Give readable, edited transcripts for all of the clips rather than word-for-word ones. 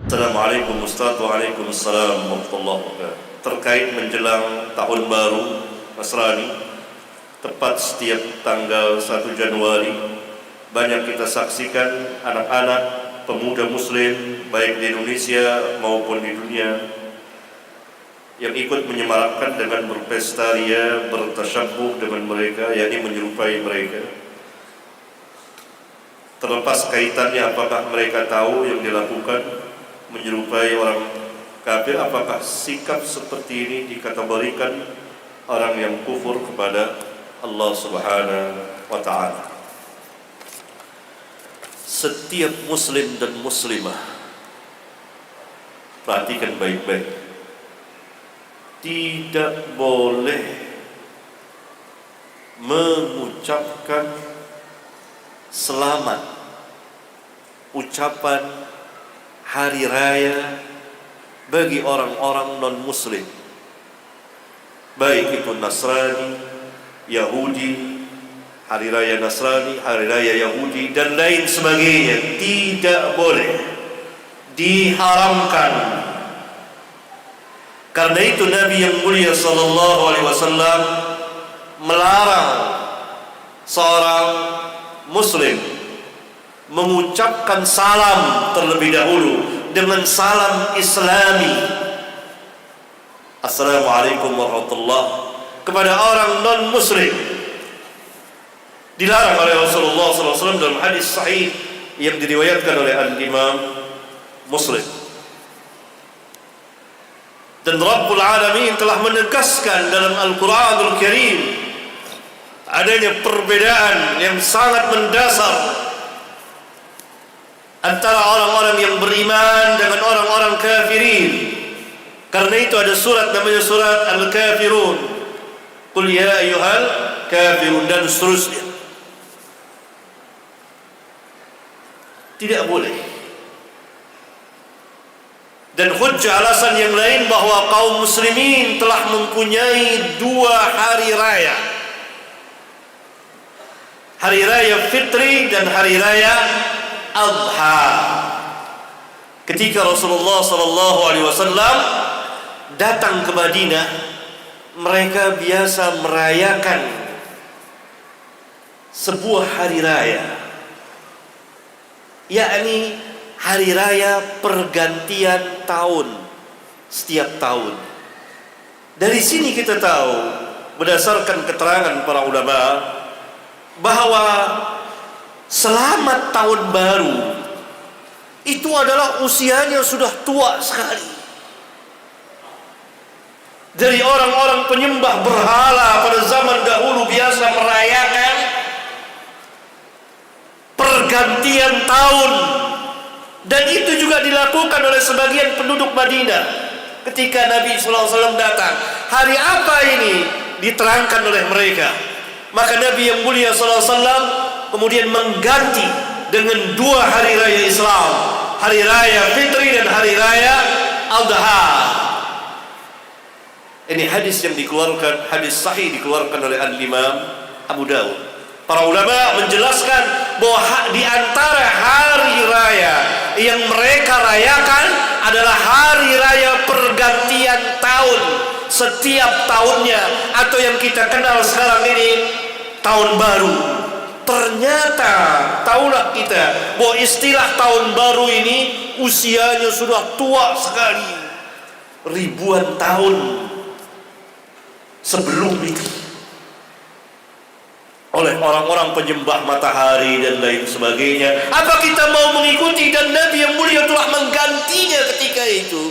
Assalamualaikum Ustaz. Waalaikumsalam warahmatullahi wabarakatuh. Terkait menjelang tahun baru Nasrani, tepat setiap tanggal 1 Januari, banyak kita saksikan anak-anak pemuda muslim baik di Indonesia maupun di dunia yang ikut menyemarakkan dengan berpesta ria, bertasyabuh dengan mereka, yakni menyerupai mereka. Terlepas kaitannya apakah mereka tahu yang dilakukan menyerupai orang kafir, apakah sikap seperti ini dikategorikan orang yang kufur kepada Allah Subhanahu wa ta'ala. Setiap muslim dan muslimah, perhatikan baik-baik, tidak boleh mengucapkan selamat, ucapan hari raya bagi orang-orang non-muslim, baik itu Nasrani, Yahudi, hari raya Nasrani, hari raya Yahudi, dan lain sebagainya. Tidak boleh, diharamkan. Karena itu Nabi yang mulia sallallahu alaihi wasallam melarang seorang muslim mengucapkan salam terlebih dahulu dengan salam Islami, Assalamualaikum warahmatullahi, kepada orang non-muslim. Dilarang oleh Rasulullah SAW dalam hadis sahih yang diriwayatkan oleh Al-Imam Muslim. Dan Rabbul Alamin telah menegaskan dalam Al-Quranul Karim adanya perbedaan yang sangat mendasar antara orang-orang yang beriman dengan orang-orang kafirin. Karena itu ada surat namanya surat Al-Kafirun, Qul ya ayyuhal kafirun, dan seterusnya. Tidak boleh. Dan hujjah alasan yang lain bahwa kaum muslimin telah mempunyai dua hari raya, hari raya Fitri dan hari raya Adha. Ketika Rasulullah SAW datang ke Madinah, mereka biasa merayakan sebuah hari raya, yakni hari raya pergantian tahun setiap tahun. Dari sini kita tahu, berdasarkan keterangan para ulama, bahwa selamat tahun baru itu adalah usianya sudah tua sekali. Dari orang-orang penyembah berhala pada zaman dahulu biasa merayakan pergantian tahun, dan itu juga dilakukan oleh sebagian penduduk Madinah. Ketika Nabi SAW datang, hari apa ini? Diterangkan oleh mereka. Maka Nabi yang mulia SAW kemudian mengganti dengan dua hari raya Islam, hari raya Fitri dan hari raya Adha. Ini hadis yang dikeluarkan, hadis sahih dikeluarkan oleh Al-Imam Abu Dawud. Para ulama menjelaskan bahwa di antara hari raya yang mereka rayakan adalah hari raya pergantian tahun setiap tahunnya, atau yang kita kenal sekarang ini tahun baru. Ternyata tahulah kita bahwa istilah tahun baru ini usianya sudah tua sekali, ribuan tahun sebelum itu, oleh orang-orang penyembah matahari dan lain sebagainya. Apa kita mau mengikuti? Dan Nabi yang mulia telah menggantinya ketika itu.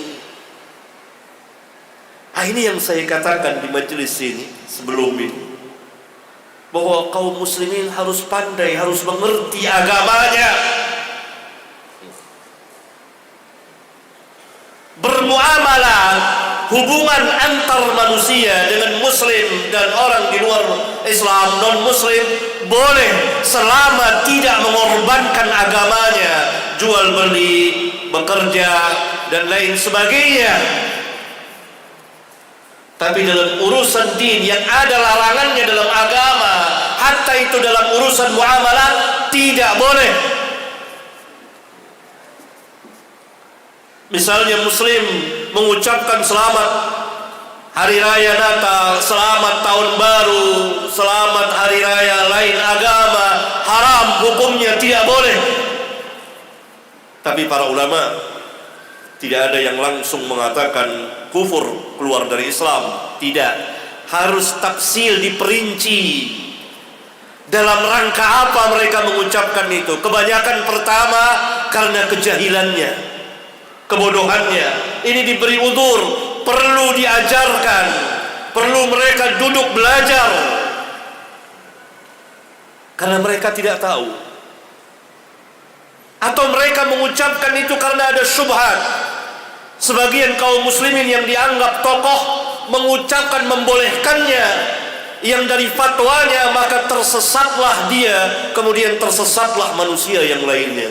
Ini yang saya katakan di majelis ini sebelum ini, bahwa kaum muslimin harus pandai, harus mengerti agamanya, bermuamalah, hubungan antar manusia dengan muslim dan orang di luar Islam, non muslim, boleh selama tidak mengorbankan agamanya, jual beli, bekerja dan lain sebagainya. Tapi dalam urusan din yang ada larangannya dalam agama, hatta itu dalam urusan muamalah, tidak boleh. Misalnya muslim mengucapkan selamat hari raya Natal, selamat tahun baru, selamat hari raya lain agama, haram hukumnya, tidak boleh. Tapi para ulama tidak ada yang langsung mengatakan kufur, keluar dari Islam. Tidak, harus tafsil, diperinci dalam rangka apa mereka mengucapkan itu. Kebanyakan pertama karena kejahilannya, kebodohannya. Ini diberi udzur, perlu diajarkan, perlu mereka duduk belajar, karena mereka tidak tahu. Atau mereka mengucapkan itu karena ada syubhat. Sebagian kaum muslimin yang dianggap tokoh mengucapkan, membolehkannya, yang dari fatwanya, maka tersesatlah dia, kemudian tersesatlah manusia yang lainnya.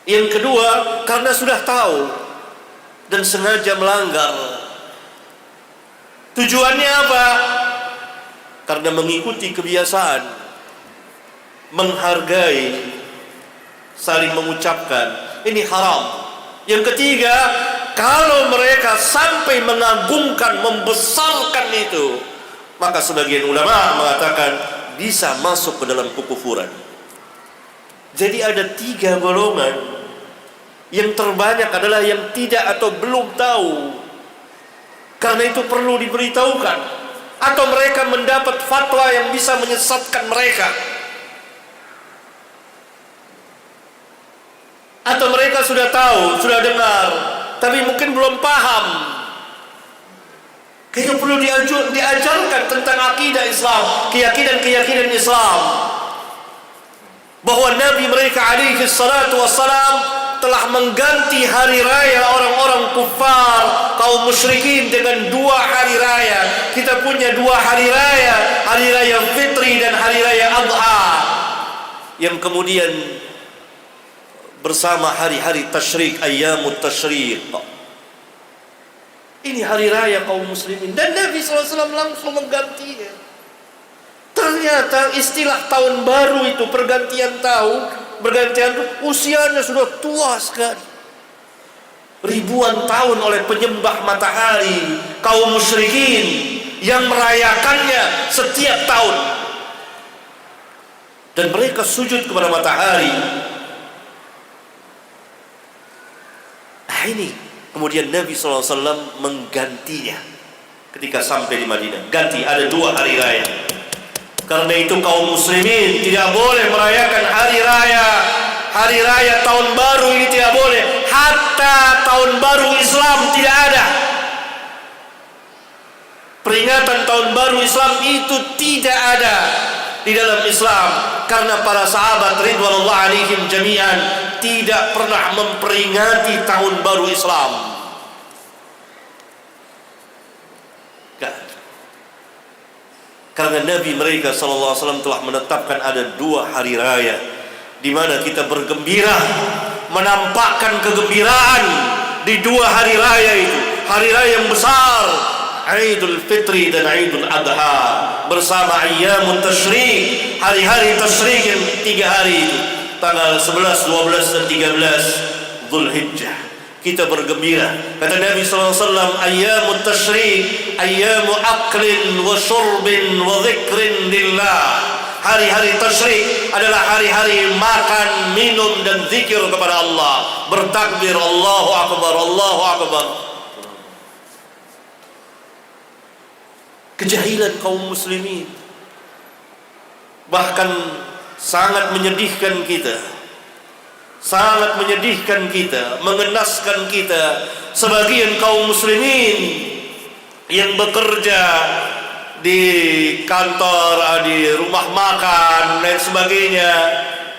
Yang kedua, karena sudah tahu dan sengaja melanggar. Tujuannya apa? Karena mengikuti kebiasaan, menghargai, saling mengucapkan. Ini haram. Yang ketiga, kalau mereka sampai mengagungkan, membesarkan itu, maka sebagian ulama mengatakan bisa masuk ke dalam kekufuran. Jadi ada 3 golongan. Yang terbanyak adalah yang tidak atau belum tahu. Karena itu perlu diberitahukan. Atau mereka mendapat fatwa yang bisa menyesatkan mereka. Atau mereka sudah tahu, sudah dengar, tapi mungkin belum paham. Itu perlu diajarkan tentang akidah Islam, keyakinan Islam. Bahwa Nabi mereka alaihi salatu wassalam telah mengganti hari raya orang-orang kufar, kaum musyrikin, dengan 2 hari raya. Kita punya 2 hari raya Fitri dan hari raya Adha, yang kemudian bersama hari-hari tasyrik, ayyamut tasyrik. Ini hari raya kaum muslimin, dan Nabi SAW langsung menggantinya. Ternyata istilah tahun baru itu, pergantian tahun, usianya sudah tua sekali, ribuan tahun oleh penyembah matahari kaum musyrikin yang merayakannya setiap tahun, dan mereka sujud kepada matahari. Nah ini kemudian Nabi SAW menggantinya ketika sampai di Madinah. Ganti, ada 2 hari raya. Karena itu kaum muslimin tidak boleh merayakan hari raya tahun baru ini, tidak boleh. Hatta tahun baru Islam tidak ada. Peringatan tahun baru Islam itu tidak ada di dalam Islam, karena para sahabat ridwanullah alaihim jami'an tidak pernah memperingati tahun baru Islam. Karena Nabi mereka SAW telah menetapkan ada 2 hari raya di mana kita bergembira, menampakkan kegembiraan di 2 hari raya itu. Hari raya yang besar, Idul Fitri dan Idul Adha, bersama ayyamut tasyrik, hari-hari tasyrik yang 3 hari itu, tanggal 11, 12 dan 13 Dzulhijjah. Kita bergembira. Kata Nabi SAW, ayyamut tasyrik ayyamu aklin wa syurbin wa dzikrin lillah. Hari-hari tasyrik adalah hari-hari makan, minum dan zikir kepada Allah. Bertakbir, Allahu Akbar, Allahu Akbar. Kejahilan kaum muslimin bahkan sangat menyedihkan kita. Sangat menyedihkan kita, mengenaskan kita. Sebagian kaum muslimin yang bekerja di kantor, di rumah makan dan sebagainya,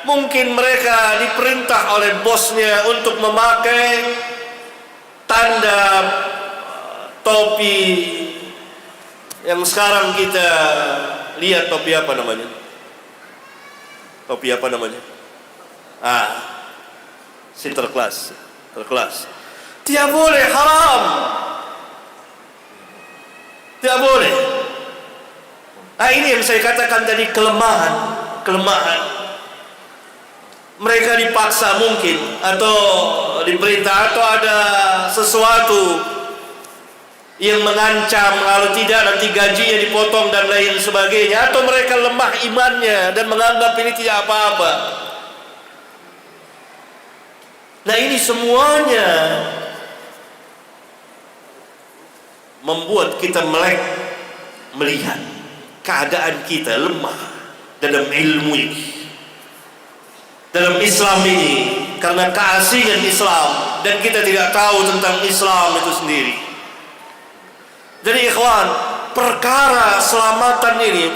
mungkin mereka diperintah oleh bosnya untuk memakai tanda topi yang sekarang kita lihat. Topi apa namanya? Topi apa namanya? Sinterklas. Tidak boleh, haram. Tidak boleh. Ini yang saya katakan tadi, kelemahan. Mereka dipaksa mungkin, atau diperintah, atau ada sesuatu yang mengancam kalau tidak nanti gajinya dipotong dan lain sebagainya, atau mereka lemah imannya dan menganggap ini tidak apa-apa. Nah, ini semuanya membuat kita melek melihat keadaan kita lemah dalam ilmu ini, dalam Islam ini, karena keasingan Islam dan kita tidak tahu tentang Islam itu sendiri. Jadi ikhwan, perkara selamatan ini,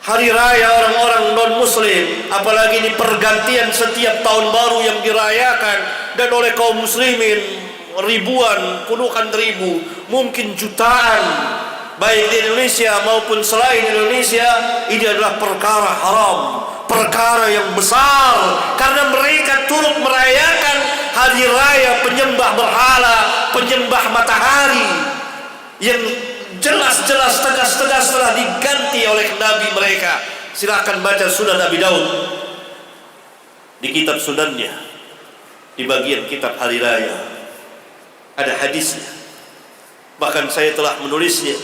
hari raya orang-orang non muslim, apalagi ini pergantian setiap tahun baru yang dirayakan dan oleh kaum muslimin ribuan, puluhan ribu, mungkin jutaan, baik di Indonesia maupun selain Indonesia, ini adalah perkara haram, perkara yang besar, karena mereka turut merayakan hari raya penyembah berhala, penyembah matahari, yang jelas-jelas tegas-tegas telah diganti oleh Nabi mereka. Silakan baca Sunan Abi Daud di kitab sunannya, di bagian kitab hari raya ada hadisnya. Bahkan saya telah menulisnya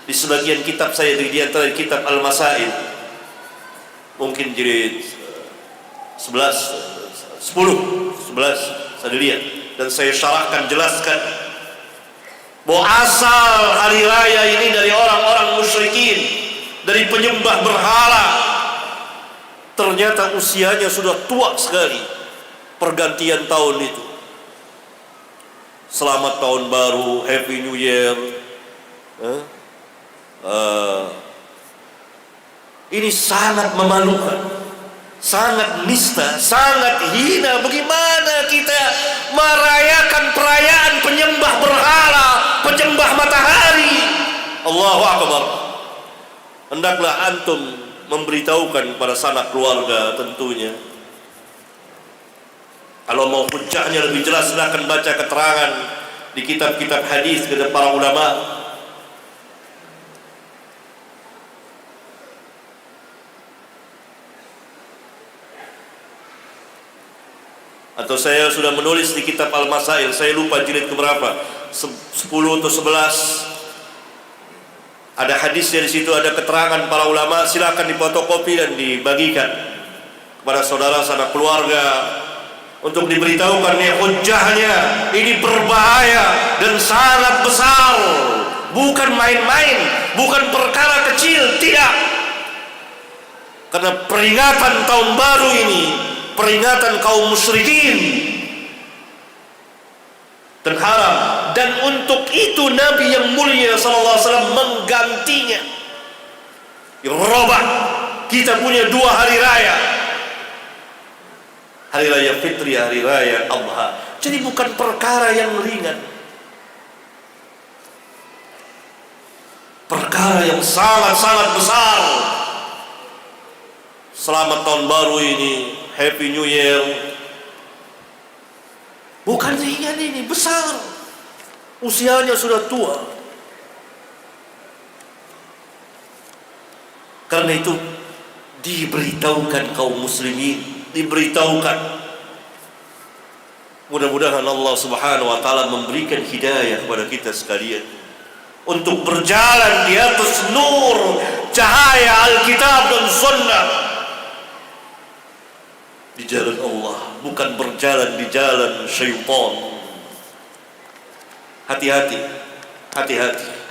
di sebagian kitab saya, di antara kitab Al-Masail, mungkin jilid 11 saya lihat, dan saya syarahkan, jelaskan bahwa asal hari raya ini dari orang-orang musyrikin, dari penyembah berhala. Ternyata usianya sudah tua sekali. Pergantian tahun itu, selamat tahun baru, Happy New Year, ini sangat memalukan, sangat nista, sangat hina. Bagaimana kita merayakan perayaan penyembah berhala, penyembah matahari? Allahu Akbar. Hendaklah antum memberitahukan pada sanak keluarga tentunya. Kalau mau hujahnya lebih jelas, silahkan baca keterangan di kitab-kitab hadis kata para ulama. Atau saya sudah menulis di kitab Al-Masail, saya lupa jilid keberapa, 10 atau 11. Ada hadisnya di situ, ada keterangan para ulama. Silakan difotokopi dan dibagikan kepada saudara sanak keluarga untuk diberitahukan nih hujahnya. Ini berbahaya dan sangat besar, bukan main-main, bukan perkara kecil, tidak. Karena peringatan tahun baru ini, peringatan kaum musyrikin dan haram, dan untuk itu Nabi yang mulia SAW menggantinya. Robah, kita punya dua hari raya, hari raya Fitri, hari raya Adha. Jadi bukan perkara yang ringan, perkara yang sangat-sangat besar. Selamat tahun baru ini, Happy New Year, bukan ringan, ini besar. Usianya sudah tua. Karena itu diberitahukan kaum muslimin, diberitahukan. Mudah-mudahan Allah Subhanahu wa taala memberikan hidayah kepada kita sekalian untuk berjalan di atas nur cahaya Alkitab dan Sunnah, di jalan Allah, bukan berjalan di jalan syaitan. Hati-hati, hati-hati.